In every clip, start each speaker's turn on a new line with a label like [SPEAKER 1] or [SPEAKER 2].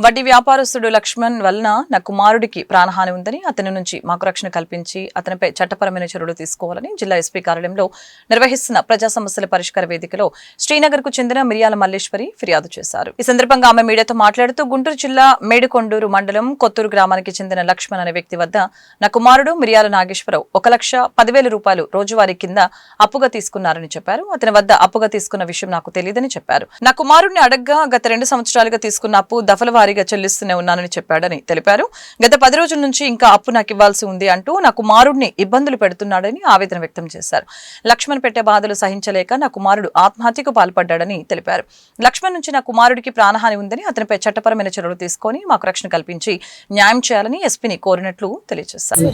[SPEAKER 1] వడ్డీ వ్యాపారస్తుడు లక్ష్మణ్ వలన నా కుమారుడికి ప్రాణహాని ఉందని అతని నుంచి మాకు రక్షణ కల్పించి అతనిపై చట్టపరమైన చర్యలు తీసుకోవాలని జిల్లా ఎస్పీ కార్యాలయంలో నిర్వహిస్తున్న ప్రజా సమస్యల పరిష్కార వేదికలో శ్రీనగర్ కు చెందిన మిరియాల మల్లేశ్వరి ఫిర్యాదు చేశారు. ఈ సందర్భంగా ఆమె మీడియాతో మాట్లాడుతూ గుంటూరు జిల్లా మేడుకొండూరు మండలం కొత్తూరు గ్రామానికి చెందిన లక్ష్మణ్ అనే వ్యక్తి వద్ద నా కుమారుడు మిరియాల నాగేశ్వరరావు 1,10,000 రూపాయలు రోజువారీ కింద అప్పుగా తీసుకున్నారని చెప్పారు. అతని వద్ద అప్పుగా తీసుకున్న విషయం నాకు తెలియదని చెప్పారు. నా కుమారుడిని అడగ్గా గత 2 సంవత్సరాలుగా తీసుకున్న అప్పు దఫల చెల్లిస్తూనే ఉన్నానని చెప్పాడని తెలిపారు. గత 10 రోజుల నుంచి ఇంకా అప్పు నాకు ఇవ్వాల్సి ఉంది అంటూ నా కుమారుడిని ఇబ్బందులు పెడుతున్నాడని ఆవేదన వ్యక్తం చేశారు. లక్ష్మణ్ పెట్టే బాధలు సహించలేక నా కుమారుడు ఆత్మహత్యకు పాల్పడ్డాడని తెలిపారు. లక్ష్మణ్ నుంచి నా కుమారుడికి ప్రాణహాని ఉందని అతనిపై చట్టపరమైన చర్యలు తీసుకొని మాకు రక్షణ కల్పించి న్యాయం చేయాలని ఎస్పీని కోరినట్లు తెలియజేశారు.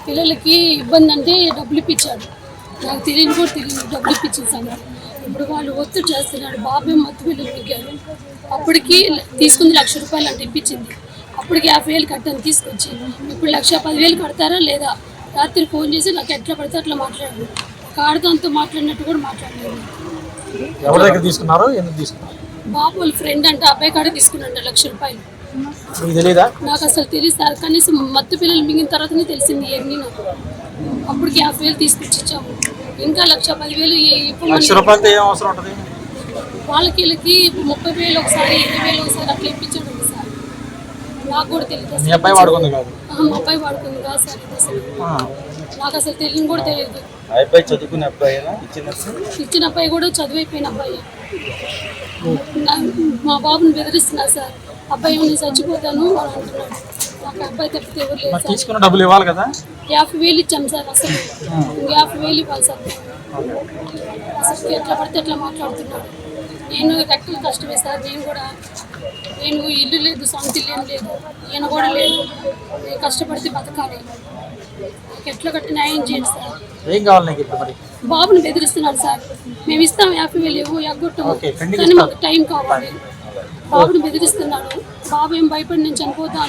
[SPEAKER 2] పిల్లలకి ఇబ్బంది అంటే డబ్బులు ఇప్పించాడు. నాకు తెలియని కూడా తెలియదు డబ్బులు ఇప్పించేసాను. ఇప్పుడు వాళ్ళు ఒత్తిడి చేస్తున్నాడు. బాబాయ్ మత్తు పిల్లలు మిగ్గారు. అప్పటికి తీసుకుంది 1,00,000 రూపాయలు అంటే ఇప్పించింది. అప్పటికి 50,000 కట్టాను తీసుకొచ్చి. ఇప్పుడు 1,10,000 కడతారా లేదా? రాత్రి ఫోన్ చేసి నాకు ఎట్లా పడితే అట్లా మాట్లాడారు. కాడతంతో మాట్లాడినట్టు కూడా మాట్లాడలేదు. బాబు వాళ్ళ ఫ్రెండ్ అంటే అబ్బాయి కాడ తీసుకున్నాడు 1,00,000 రూపాయలు. నాకు అసలు తెలియదు సార్. కనీసం మత్తు పిల్లలు మిగిలిన తర్వాతనే తెలిసింది ఇవన్నీ నాకు. అప్పటికి 50,000 తీసుకొచ్చి ఇచ్చాము. ఇంకా
[SPEAKER 3] 1,10,000
[SPEAKER 2] వాళ్ళకి వీళ్ళకి 30,000 ఒకసారి 20,000 ఒకసారి అట్లా ఇప్పించాడు సార్. నాకు కూడా తెలియదు. మా అబ్బాయి వాడుకుంది కాదు సార్. నాకు అసలు తెలియని కూడా తెలియదు. ఇచ్చిన అబ్బాయి కూడా చదువైపోయిన అబ్బాయి. మా బాబుని బెదిరిస్తున్నారు సార్. అబ్బాయి నేను చచ్చిపోతాను అని అంటున్నాడు. నాకు అబ్బాయి తప్పితే ఎవరు లేదు.
[SPEAKER 3] తీసుకున్న డబ్బులు ఇవ్వాలి కదా.
[SPEAKER 2] 50,000 ఇచ్చాం సార్. అసలు 50,000 ఇవ్వాలి సార్. అసలు ఎట్లా పడితే ఎట్లా మాట్లాడుతున్నాడు. నేను రెక్కలు కష్టమే సార్. నేను ఇల్లు లేదు, సొంత ఇల్లు ఏం లేదు, ఈయన కూడా లేదు. నేను కష్టపడితే బతకాలి. ఎట్లా కట్టి న్యాయం చేయండి సార్.
[SPEAKER 3] ఏం కావాలి నీకు ఇప్పుడు మరి?
[SPEAKER 2] బాబుని బెదిరిస్తున్నాడు సార్. మేము ఇస్తాం 50,000 ఇవ్వు ఎగ్గొట్టము, కానీ మాకు టైం కావాలి. బాబుని బెదిరిస్తున్నాడు. బాబు ఏం భయపడి నేను చనిపోతాను